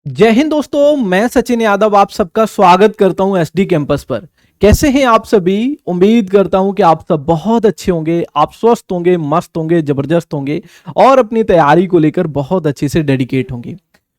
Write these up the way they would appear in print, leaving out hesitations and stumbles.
जय हिंद दोस्तों, मैं सचिन यादव आप सबका स्वागत करता हूं एसडी कैंपस पर। कैसे हैं आप सभी? उम्मीद करता हूं कि आप सब बहुत अच्छे होंगे, आप स्वस्थ होंगे, मस्त होंगे, जबरदस्त होंगे और अपनी तैयारी को लेकर बहुत अच्छे से डेडिकेट होंगे।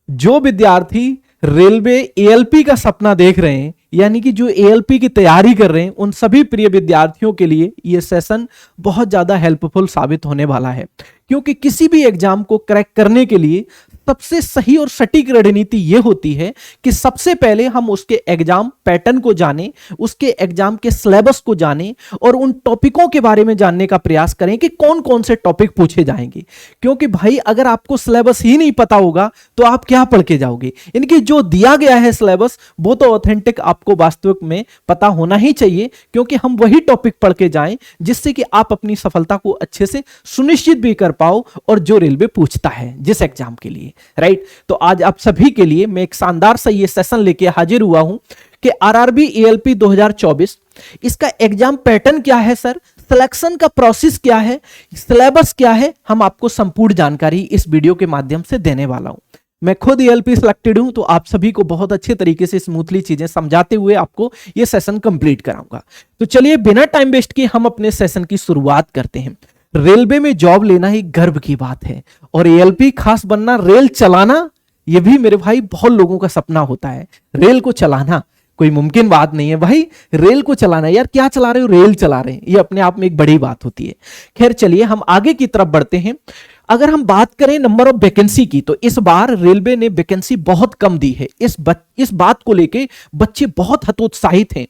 जो विद्यार्थी रेलवे एएलपी का सपना देख रहे हैं, यानी कि जो एएलपी की तैयारी कर रहे हैं, उन सभी प्रिय विद्यार्थियों के लिए यह सेशन बहुत ज्यादा हेल्पफुल साबित होने वाला है। क्योंकि किसी भी एग्जाम को क्रैक करने के लिए सबसे सही और सटीक रणनीति यह होती है कि सबसे पहले हम उसके एग्जाम पैटर्न को जानें, उसके एग्जाम के सिलेबस को जानें और उन टॉपिकों के बारे में जानने का प्रयास करें कि कौन कौन से टॉपिक पूछे जाएंगे। क्योंकि भाई अगर आपको सिलेबस ही नहीं पता होगा तो आप क्या पढ़ के जाओगे। इनकी जो दिया गया है सिलेबस वो तो ऑथेंटिक आपको वास्तविक में पता होना ही चाहिए, क्योंकि हम वही टॉपिक पढ़ के जाएं जिससे कि आप अपनी सफलता को अच्छे से सुनिश्चित भी कर पाओ और जो रेलवे पूछता है जिस एग्जाम के लिए, राइट। तो आज आप सभी के लिए मैं एक शानदार सा ये सेशन लेके हाजिर हुआ हूं कि आरआरबी एएलपी 2024 इसका एग्जाम पैटर्न क्या है सर, सिलेक्शन का प्रोसेस क्या है, सिलेबस क्या है, हम आपको संपूर्ण जानकारी इस वीडियो के माध्यम से देने वाला हूं। मैं खुद एएलपी सिलेक्टेड हूं, तो आप सभी को बहुत अच्छे तरीके से स्मूथली चीजें समझाते हुए आपको यह सेशन कंप्लीट कराऊंगा। तो चलिए बिना टाइम वेस्ट किए हम अपने सेशन की शुरुआत करते हैं। रेलवे में जॉब लेना ही गर्व की बात है और एएलपी खास बनना, रेल चलाना, यह भी मेरे भाई बहुत लोगों का सपना होता है। रेल को चलाना कोई मुमकिन बात नहीं है भाई, रेल को चलाना, यार क्या चला रहे हो, रेल चला रहे हैं, ये अपने आप में एक बड़ी बात होती है। खैर चलिए हम आगे की तरफ बढ़ते हैं। अगर हम बात करें नंबर ऑफ वैकेंसी की, तो इस बार रेलवे ने वैकेंसी बहुत कम दी है। इस बात को लेके बच्चे बहुत हतोत्साहित हैं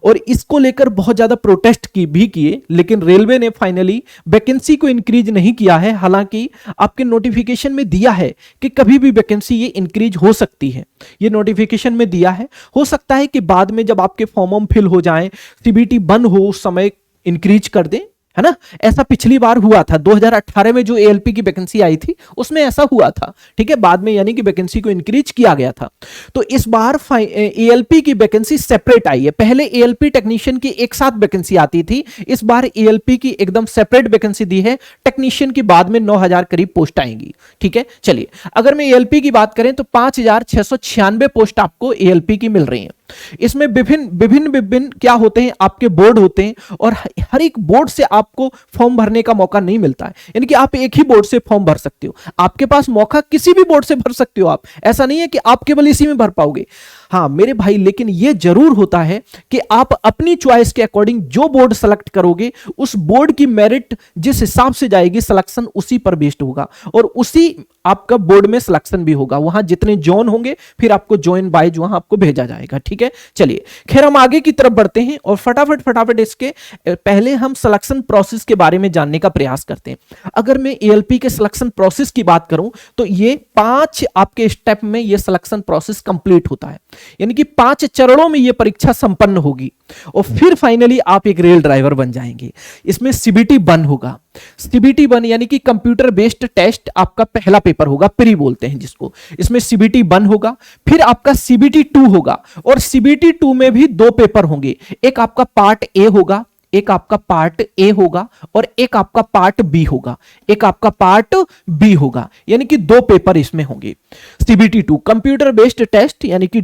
और इसको लेकर बहुत ज्यादा प्रोटेस्ट किए, लेकिन रेलवे ने फाइनली वैकेंसी को इंक्रीज नहीं किया है। हालांकि आपके नोटिफिकेशन में दिया है कि कभी भी वैकेंसी ये इंक्रीज हो सकती है, ये नोटिफिकेशन में दिया है। हो सकता है कि बाद में जब आपके फॉर्म फिल हो जाए, सीबीटी बंद हो, उस समय इंक्रीज कर दें, है ना। ऐसा पिछली बार हुआ था 2018 में जो एएलपी की वैकेंसी आई थी उसमें ऐसा हुआ था, ठीक है। बाद में यानी कि वैकेंसी को इंक्रीज किया गया था। तो इस बार एएलपी की वैकेंसी सेपरेट आई है। पहले एएलपी टेक्नीशियन की एक साथ वैकेंसी आती थी, इस बार एएलपी की एकदम सेपरेट वैकेंसी दी है। टेक्नीशियन की बाद में 9000 करीब पोस्ट आएंगी, ठीक है। चलिए अगर मैं एएलपी की बात करें तो 5696 पोस्ट आपको एएलपी की मिल रही है। इसमें विभिन्न क्या होते हैं, आपके बोर्ड होते हैं और हर एक बोर्ड से आपको फॉर्म भरने का मौका नहीं मिलता है। यानी कि आप एक ही बोर्ड से फॉर्म भर सकते हो, आपके पास मौका किसी भी बोर्ड से भर सकते हो आप, ऐसा नहीं है कि आप केवल इसी में भर पाओगे। हाँ मेरे भाई, लेकिन यह जरूर होता है कि आप अपनी चॉइस के अकॉर्डिंग जो बोर्ड सेलेक्ट करोगे उस बोर्ड की मेरिट जिस हिसाब से जाएगी, सिलेक्शन उसी पर बेस्ड होगा और उसी आपका बोर्ड में सिलेक्शन भी होगा। वहां जितने जोन होंगे फिर आपको जोन वाइज वहां आपको भेजा जाएगा, ठीक है। चलिए खैर हम आगे की तरफ बढ़ते हैं और फटाफट इसके पहले हम सिलेक्शन प्रोसेस के बारे में जानने का प्रयास करते हैं। अगर मैं एएलपी के सिलेक्शन प्रोसेस की बात करूं तो ये 5 आपके स्टेप में ये सिलेक्शन प्रोसेस कंप्लीट होता है, यानी कि 5 चरणों में ये परीक्षा संपन्न होगी और फिर फाइनली आप एक रेल ड्राइवर बन जाएंगे। इसमें सीबीटी 1 होगा। सीबीटी 1 यानी कि कंप्यूटर बेस्ड टेस्ट आपका पहला पेपर होगा, प्री बोलते हैं जिसको। इसमें सीबीटी 1 होगा, फिर आपका सीबीटी 2 होगा और सीबीटी 2 में भी 2 पेपर होंगे। एक आपका पार्ट ए होगा, एक आपका पार्ट ए होगा और एक आपका पार्ट बी होगा, एक आपका पार्ट बी होगा, यानी कि 2 पेपर इसमें होंगे। सीबीटी 2 कंप्यूटर बेस्ड टेस्ट यानी कि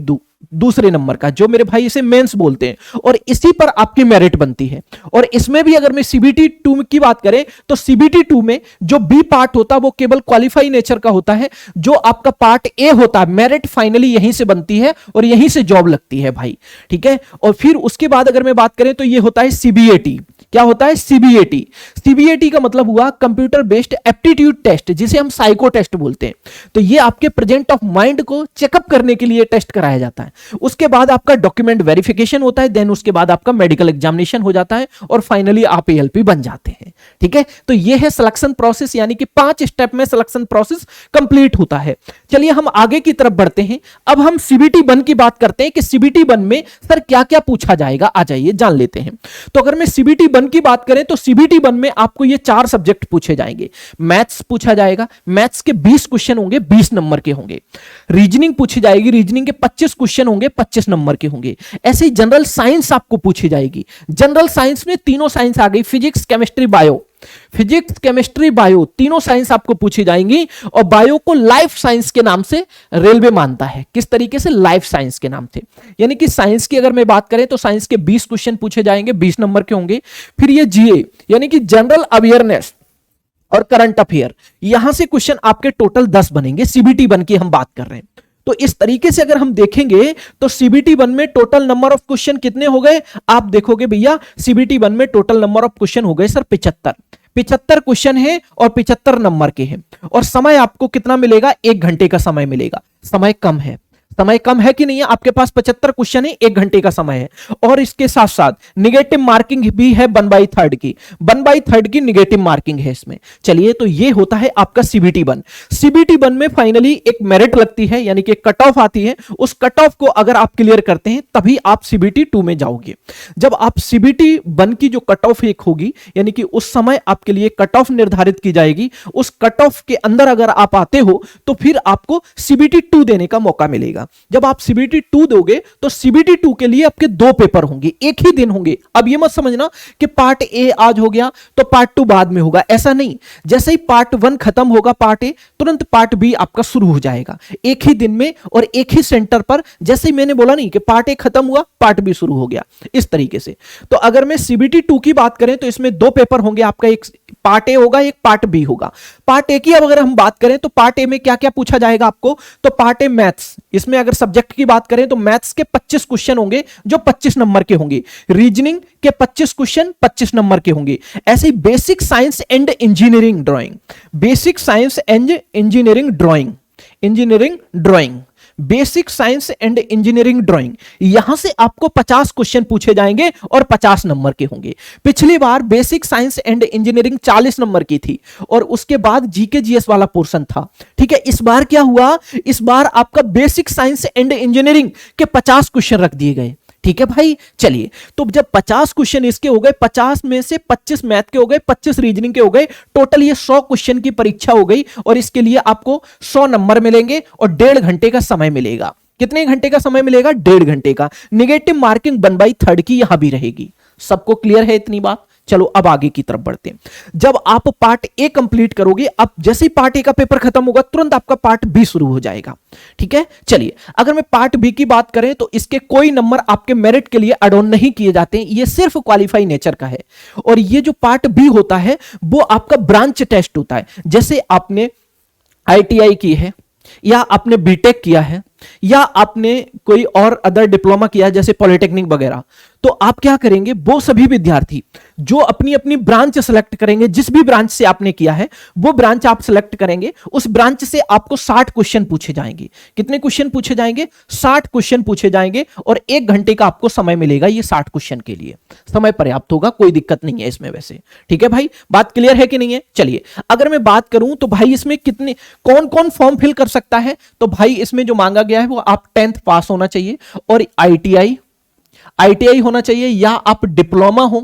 दूसरे नंबर का, जो मेरे भाई इसे मेंस बोलते हैं और इसी पर आपकी मेरिट बनती है। और इसमें भी अगर मैं सीबीटी 2 की बात करें तो सीबीटी 2 में जो बी पार्ट होता है वो केवल क्वालिफाई नेचर का होता है। जो आपका पार्ट ए होता है, मेरिट फाइनली यहीं से बनती है और यहीं से जॉब लगती है भाई, ठीक है। और फिर उसके बाद अगर मैं बात करें तो ये होता है सीबीएटी। क्या होता है? सीबीएटी। सीबीएटी का मतलब हुआ कंप्यूटर बेस्ड एप्टीट्यूड टेस्ट, जिसे हम साइको टेस्ट बोलते हैं। तो ये आपके प्रेजेंट ऑफ माइंड को चेकअप करने के लिए टेस्ट कराया जाता है। उसके बाद आपका डॉक्यूमेंट वेरिफिकेशन होता है, देन उसके बाद आपका मेडिकल एग्जामिनेशन हो जाता है और फाइनली आप एएलपी बन जाते हैं, ठीक है। तो ये है सिलेक्शन प्रोसेस, यानी कि 5 स्टेप में सिलेक्शन प्रोसेस कंप्लीट होता है। चलिए हम आगे की तरफ बढ़ते हैं। अब हम सीबीटी 1 की बात करते हैं कि सीबीटी 1 में सर क्या क्या पूछा जाएगा, आ जाइए जान लेते हैं। तो अगर मैं सीबीटी 1 की बात करें तो सीबीटी 1 में आपको ये 4 सब्जेक्ट पूछे जाएंगे। मैथ्स पूछा जाएगा, मैथ्स के 20 क्वेश्चन होंगे, 20 नंबर के होंगे। रीजनिंग पूछी जाएगी, रीजनिंग के 25 क्वेश्चन होंगे, 25 नंबर के होंगे। ऐसे ही जनरल साइंस आपको पूछी जाएगी। जनरल साइंस में तीनों साइंस आ गई, physics, chemistry, bio. Physics, chemistry, bio, तीनों साइंस आपको पूछी जाएंगी। और बायो को लाइफ साइंस के नाम से रेलवे मानता है। किस तरीके से? लाइफ साइंस के नाम से। यानी कि साइंस की अगर मैं बात करें तो साइंस के 20 क्वेश्चन पूछे जाएंगे, 20 नंबर के होंगे। फिर ये जीए यानी कि जनरल अवेयरनेस और करंट अफेयर, यहां से क्वेश्चन आपके टोटल 10 बनेंगे। सीबीटी 1 की हम बात कर रहे हैं। तो इस तरीके से अगर हम देखेंगे तो सीबीटी 1 में टोटल नंबर ऑफ क्वेश्चन कितने हो गए? आप देखोगे भैया सीबीटी 1 में टोटल नंबर ऑफ क्वेश्चन हो गए सर 75 क्वेश्चन है और 75 नंबर के हैं। और समय आपको कितना मिलेगा? 1 घंटे का समय मिलेगा। समय कम है, समय कम है कि नहीं है? आपके पास 75 क्वेश्चन है, 1 घंटे का समय है। और इसके साथ साथ निगेटिव मार्किंग भी है 1/3 की, 1/3 की निगेटिव मार्किंग है इसमें। चलिए, तो ये होता है आपका सीबीटी 1। सीबीटी 1 में फाइनली एक मेरिट लगती है, यानी कि कट ऑफ आती है। उस कट ऑफ को अगर आप क्लियर करते हैं तभी आप सीबीटी 2 में जाओगे। जब आप सीबीटी 1 की जो कट ऑफ एक होगी, यानी कि उस समय आपके लिए कट ऑफ निर्धारित की जाएगी, उस कट ऑफ के अंदर अगर आप आते हो तो फिर आपको सीबीटी 2 देने का मौका मिलेगा। जब आप सीबीटी 2 दोगे तो सीबीटी 2 के लिए आपके 2 पेपर होंगे, एक ही दिन होंगे। अब ये मत समझना कि पार्ट ए आज हो गया तो पार्ट 2 बाद में होगा, ऐसा नहीं। जैसे ही पार्ट 1 खत्म होगा पार्ट ए, तुरंत पार्ट बी आपका शुरू हो जाएगा, एक ही दिन में और एक ही सेंटर पर। जैसे ही मैंने बोला नहीं कि पार्ट ए खत्म हुआ पार्ट बी शुरू हो गया, इस तरीके से। तो अगर मैं सीबीटी 2 की बात करें तो इसमें 2 पेपर होंगे आपका, एक पार्ट ए होगा, एक पार्ट बी होगा। पार्ट ए की अब अगर हम बात करें तो पार्ट ए में क्या क्या पूछा जाएगा आपको? तो पार्ट ए मैथ्स, इसमें अगर सब्जेक्ट की बात करें तो मैथ्स के 25 क्वेश्चन होंगे जो 25 नंबर के होंगे। रीजनिंग के 25 क्वेश्चन 25 नंबर के होंगे। ऐसे ही basic science and engineering drawing, basic science and engineering drawing, engineering drawing, basic science and engineering drawing, यहां से आपको 50 क्वेश्चन पूछे जाएंगे और 50 नंबर के होंगे। पिछली बार basic science and engineering 40 number की थी और उसके बाद जीके जीएस वाला पोर्शन था। ठीक है, इस बार क्या हुआ? इस बार आपका बेसिक साइंस एंड इंजीनियरिंग के 50 क्वेश्चन रख दिए गए। ठीक है भाई, चलिए, तो जब 50 क्वेश्चन इसके हो गए, 50 में से 25 मैथ के हो गए, 25 रीजनिंग के हो गए, टोटल ये 100 क्वेश्चन की परीक्षा हो गई। और इसके लिए आपको 100 नंबर मिलेंगे और 1.5 घंटे का समय मिलेगा। कितने घंटे का समय मिलेगा? 1.5 घंटे का। निगेटिव मार्किंग 1/3 की यहां भी रहेगी। सबको क्लियर है इतनी बात? चलो अब आगे की तरफ बढ़ते हैं। जब आप पार्ट ए कंप्लीट करोगे, अब जैसे ही पार्ट ए का पेपर खत्म होगा तुरंत आपका पार्ट बी शुरू हो जाएगा। ठीक है, चलिए, अगर मैं पार्ट बी की बात करें तो इसके कोई नंबर आपके मेरिट के लिए एड ऑन नहीं किए जाते हैं, ये सिर्फ क्वालिफाई नेचर का है। और ये जो पार्ट बी होता है वो आपका ब्रांच टेस्ट होता है। जैसे आपने आईटीआई की है, या आपने बीटेक किया है, या आपने कोई और अदर डिप्लोमा किया जैसे पॉलिटेक्निक वगैरह, तो आप क्या करेंगे? वो सभी विद्यार्थी जो अपनी अपनी ब्रांच सेलेक्ट करेंगे, जिस भी ब्रांच से आपने किया है वो ब्रांच आप सेलेक्ट करेंगे, उस ब्रांच से आपको 60 क्वेश्चन पूछे जाएंगे। कितने क्वेश्चन पूछे जाएंगे? 60 क्वेश्चन पूछे जाएंगे और 1 घंटे का आपको समय मिलेगा। ये 60 क्वेश्चन के लिए समय पर्याप्त होगा, कोई दिक्कत नहीं है इसमें वैसे। ठीक है भाई, बात क्लियर है कि नहीं है? चलिए, अगर मैं बात करूं तो भाई इसमें कितने कौन कौन फॉर्म फिल कर सकता है, तो भाई इसमें जो मांगा गया है वो आप 10th पास होना चाहिए और आईटीआई होना चाहिए, या आप डिप्लोमा हो,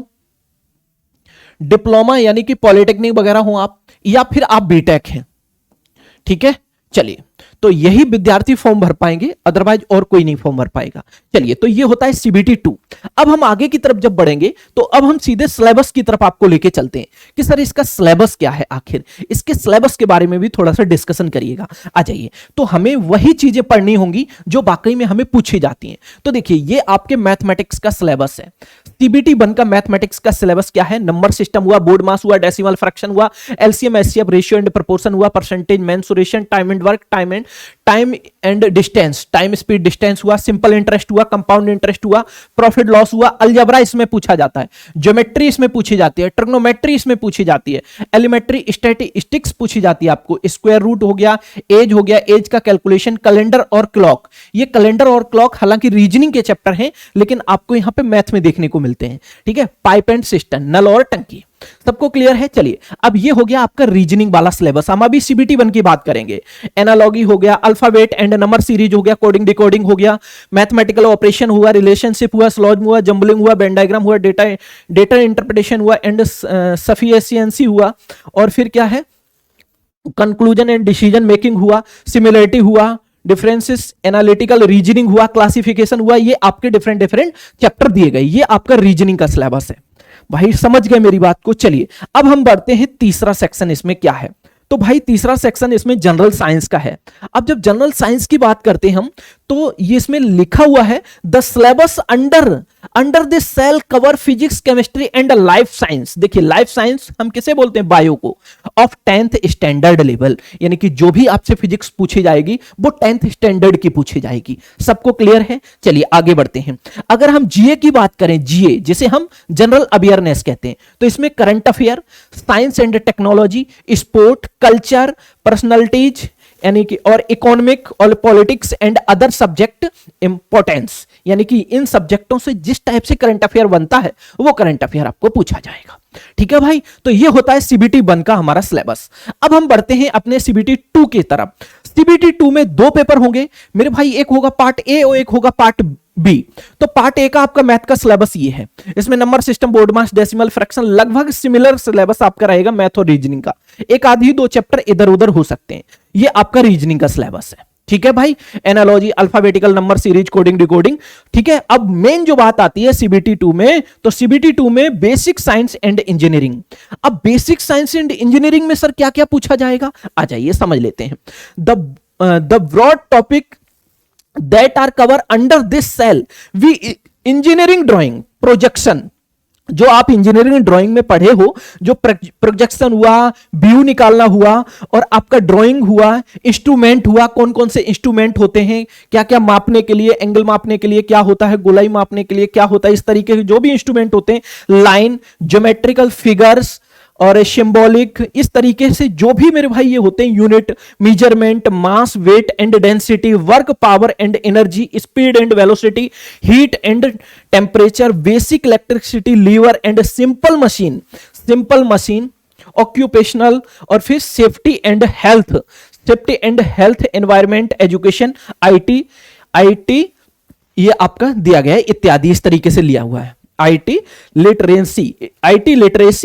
डिप्लोमा यानी कि पॉलिटेक्निक वगैरह हो आप, या फिर आप बीटेक हैं। ठीक है, चलिए, तो यही विद्यार्थी फॉर्म भर पाएंगे, अदरवाइज और कोई नहीं फॉर्म भर पाएगा। चलिए, तो ये होता है सीबीटी 2। अब हम आगे की तरफ जब बढ़ेंगे तो अब हम सीधे सिलेबस की तरफ आपको लेके चलते हैं कि सर इसका सिलेबस क्या है, आखिर इसके सिलेबस के बारे में भी थोड़ा सा डिस्कशन करिएगा। आ जाइए, तो हमें वही चीजें पढ़नी होंगी जो वाकई में हमें पूछी जाती हैं। तो देखिए, ये आपके मैथमेटिक्स का सिलेबस है। सीबीटी 1 का मैथमेटिक्स का सिलेबस क्या है? नंबर सिस्टम हुआ, बोर्ड मास हुआ, डेसिमल फ्रैक्शन हुआ, LCM HCF, ratio and proportion हुआ, percentage, mensuration, time and work, time and distance, time speed distance हुआ, सिंपल इंटरेस्ट हुआ, कंपाउंड इंटरेस्ट हुआ, प्रॉफिट लॉस हुआ, अलजेब्रा इसमें पूछा जाता है, ज्योमेट्री इसमें पूछी जाती है, ट्रिग्नोमेट्री इसमें पूछी जाती है, एलिमेंट्री स्टैटिस्टिक्स पूछी जाती है आपको, स्क्वायर रूट हो गया, एज का कैलकुलेशन, कैलेंडर और क्लॉक। ये कैलेंडर और क्लॉक हालांकि रीजनिंग के चैप्टर हैं लेकिन आपको यहां पे मैथ में देखने को मिलते हैं। ठीक है, पाइप एंड सिस्टम, नल और टंकी, सबको क्लियर है? चलिए, अब ये हो गया आपका रीजनिंग वाला सिलेबस। हम अभी सीबीटी 1 की बात करेंगे। एनालॉगी हो गया, अल्फाबेट एंड नंबर सीरीज हो गया, कोडिंग डिकोडिंग हो गया, मैथमेटिकल ऑपरेशन हुआ, रिलेशनशिप हुआ, स्लॉजिज्म हुआ, जंबलिंग हुआ, वेन डायग्राम हुआ, डेटा इंटरप्रिटेशन हुआ एंड सफिशिएंसी हुआ, और फिर क्या है? कंक्लूजन एंड डिसीजन मेकिंग हुआ, सिमिलरिटी हुआ, डिफरेंसेस, एनालिटिकल रीजनिंग हुआ, क्लासिफिकेशन हुआ। ये आपके डिफरेंट चैप्टर दिए गए। ये आपका रीजनिंग का सिलेबस है। भाई समझ गए मेरी बात को। चलिए अब हम बढ़ते हैं तीसरा सेक्शन, इसमें क्या है। तो भाई तीसरा सेक्शन इसमें जनरल साइंस का है। अब जब जनरल साइंस की बात करते हैं हम, तो ये इसमें लिखा हुआ है the syllabus under this cell cover physics chemistry and life science. देखिए लाइफ साइंस हम किसे बोलते हैं, बायो को, ऑफ 10th स्टैंडर्ड लेवल, यानी कि जो भी आपसे फिजिक्स पूछी जाएगी वो 10th स्टैंडर्ड की पूछी जाएगी। सबको क्लियर है? चलिए आगे बढ़ते हैं। अगर हम जीए की बात करें, जीए जिसे हम जनरल अवेयरनेस कहते हैं, तो इसमें current affair, science and technology, sport, culture, personalities यानी कि और इकोनॉमिक और politics and other subject importance, यानी कि इन सब्जेक्टों से जिस टाइप से करंट अफेयर बनता है वो करंट अफेयर आपको पूछा जाएगा। ठीक है भाई, तो ये होता है सीबीटी 1 का हमारा सिलेबस। अब हम बढ़ते हैं अपने सीबीटी 2 की तरफ। सीबीटी 2 में 2 पेपर होंगे मेरे भाई, एक होगा पार्ट ए और एक होगा पार्ट बी। तो पार्ट ए का आपका मैथ का सिलेबस ये है, इसमें नंबर सिस्टम, बोर्ड मास, डेसिमल, फ्रैक्शन, लगभग सिमिलर सिलेबस आपका रहेगा मैथ और रीजनिंग का। एक आधी 2 चैप्टर इधर उधर हो सकते हैं, ये आपका रीजनिंग का सिलेबस है। ठीक है भाई, analogy, alphabetical number series, coding, decoding. ठीक है, अब मेन जो बात आती है सीबीटी 2 में, तो सीबीटी 2 में बेसिक साइंस एंड इंजीनियरिंग। अब बेसिक साइंस एंड इंजीनियरिंग में सर क्या क्या पूछा जाएगा, आ जाइए समझ लेते हैं। The broad topic that are cover under this cell we engineering drawing projection, जो आप इंजीनियरिंग ड्राइंग में पढ़े हो, जो प्रोजेक्शन हुआ, व्यू निकालना हुआ और आपका ड्राइंग हुआ, इंस्ट्रूमेंट हुआ, कौन कौन से इंस्ट्रूमेंट होते हैं, क्या क्या मापने के लिए, एंगल मापने के लिए क्या होता है, गोलाई मापने के लिए क्या होता है, इस तरीके के जो भी इंस्ट्रूमेंट होते हैं, लाइन, ज्योमेट्रिकल फिगर्स और सिंबॉलिक, इस तरीके से जो भी मेरे भाई ये होते हैं, unit, measurement, mass, weight and density, work, power and energy, speed and velocity, heat and temperature, basic electricity, lever and simple machine, occupational, और फिर safety and health, environment, education, IT ये आपका दिया गया है इत्यादि, इस तरीके से लिया हुआ है। आईटी लिटरेसी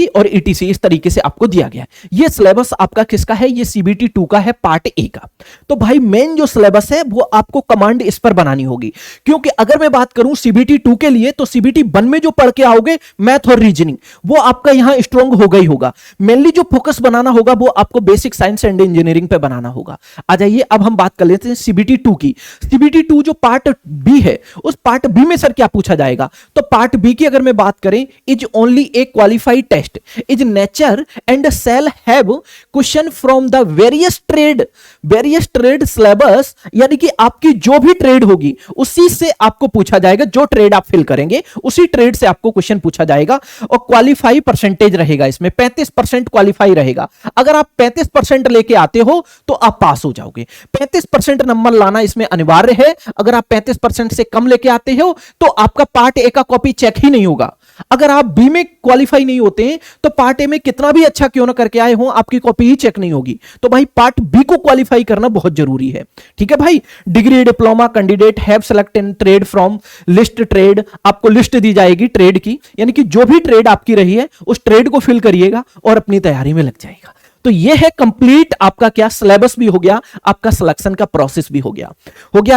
और ईटीसी, इस तरीके से आपको दिया गया है। ये सिलेबस आपका किसका है, ये सीबीटी 2 का है, पार्ट ए का। तो भाई मेन जो सिलेबस है वो आपको कमांड इस पर बनानी होगी, क्योंकि अगर मैं बात करूं सीबीटी 2 के लिए, तो सीबीटी 1 में जो पढ़ के आओगे मैथ और रीजनिंग, वो आपका यहां स्ट्रांग होगा ही होगा। मेनली जो फोकस बनाना होगा वो आपको बेसिक साइंस एंड इंजीनियरिंग पे बनाना होगा। आ जाइए अब हम बात कर लेते हैं सीबीटी 2 की। सीबीटी 2 जो पार्ट बी है, उस पार्ट बी में सर क्या पूछा जाएगा, तो पार्ट बी की अगर मैं बात करें, is only a qualified test, is nature and sell have question from the various trade syllabus, यानी कि आपकी जो भी ट्रेड होगी उसी से आपको पूछा जाएगा, जो ट्रेड आप फिल करेंगे उसी ट्रेड से आपको क्वेश्चन पूछा जाएगा। और क्वालिफाई परसेंटेज रहेगा, इसमें 35% क्वालिफाई रहेगा। अगर आप 35% लेके आते हो तो आप पास हो जाओगे। 35% नंबर लाना इसमें अनिवार्य है। अगर आप 35% से कम लेके आते हो तो आपका पार्ट ए का कॉपी चेक ही नहीं होगा। अगर आप बी में क्वालिफाई नहीं होते हैं तो पार्ट ए में कितना भी अच्छा क्यों ना करके आए हो, आपकी कॉपी ही चेक नहीं होगी। तो भाई पार्ट बी को क्वालिफाई करना बहुत जरूरी है। ठीक है भाई, degree, diploma candidate have select in trade from list trade, आपको लिस्ट दी जाएगी ट्रेड की, यानी कि जो भी ट्रेड आपकी रही है उस ट्रेड को फिल करिएगा और अपनी तैयारी में लग जाएगा। तो यह है कंप्लीट आपका क्या सिलेबस भी हो गया, आपका सिलेक्शन का प्रोसेस भी हो गया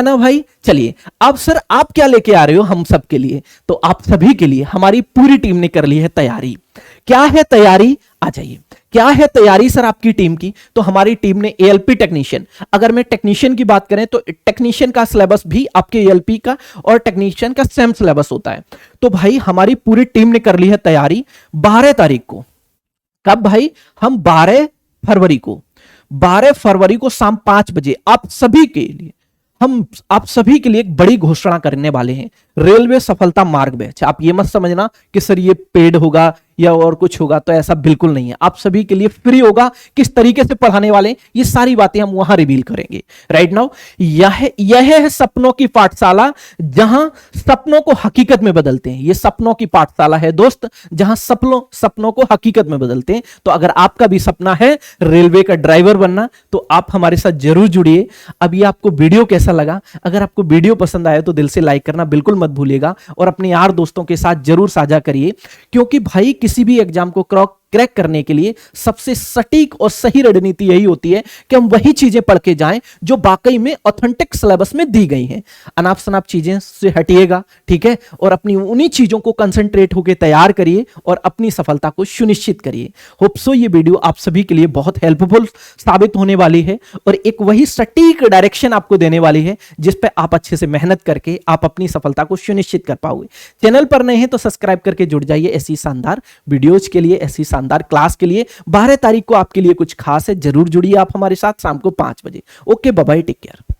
ना भाई। चलिए अब सर आप क्या लेके आ रहे हो हम सब के लिए, तो आप सभी के लिए हमारी पूरी टीम ने कर ली है तैयारी। क्या है तैयारी, आ जाइए। क्या है तैयारी सर आपकी टीम की, तो हमारी टीम ने एएलपी टेक्नीशियन, अगर मैं टेक्नीशियन की बात करें तो टेक्नीशियन का सिलेबस भी आपके एएलपी का और टेक्नीशियन का सेम सिलेबस होता है। तो भाई हमारी पूरी टीम ने कर ली है तैयारी। 12 तारीख को, कब भाई, हम 12 फरवरी को शाम 5 बजे आप सभी के लिए एक बड़ी घोषणा करने वाले हैं। रेलवे सफलता मार्ग बैच। आप ये मत समझना कि सर ये पेड होगा या और कुछ होगा, तो ऐसा बिल्कुल नहीं है। आप सभी के लिए फ्री होगा। किस तरीके से पढ़ाने वाले हैं ये सारी बातें हम वहां रिवील करेंगे। राइट नाउ यह है सपनों की पाठशाला, जहां सपनों को हकीकत में बदलते हैं। ये सपनों की पाठशाला है दोस्त, जहां सपनों को हकीकत में बदलते हैं। तो अगर आपका भी सपना है रेलवे का ड्राइवर बनना, तो आप हमारे साथ जरूर जुड़िए। अब ये आपको वीडियो कैसा लगा, अगर आपको वीडियो पसंद आया तो दिल से लाइक करना बिल्कुल मत भूलिएगा और अपने यार दोस्तों के साथ जरूर साझा करिए, क्योंकि भाई किसी भी एग्जाम को क्रैक करने के लिए सबसे सटीक और सही रणनीति यही होती है कि हम वही चीजें पढ़ के जाएं जो वाकई में ऑथेंटिक सिलेबस में दी गई हैं। अनाप शनाप चीजें से हटिएगा, ठीक है, और अपनी उन्हीं चीजों को कंसंट्रेट होकर तैयार करिए और अपनी सफलता को सुनिश्चित करिए। होप सो ये वीडियो आप सभी के लिए बहुत हेल्पफुल साबित होने वाली है और एक वही सटीक डायरेक्शन आपको देने वाली है जिस पे आप अच्छे से मेहनत करके आप अपनी सफलता को सुनिश्चित कर पाओगे। चैनल पर नए हैं तो सब्सक्राइब करके जुड़ जाइए ऐसी शानदार वीडियोज के लिए, ऐसी शानदार क्लास के लिए। 12 तारीख को आपके लिए कुछ खास है, जरूर जुड़िए आप हमारे साथ शाम को 5 बजे। Okay, bye bye, take care.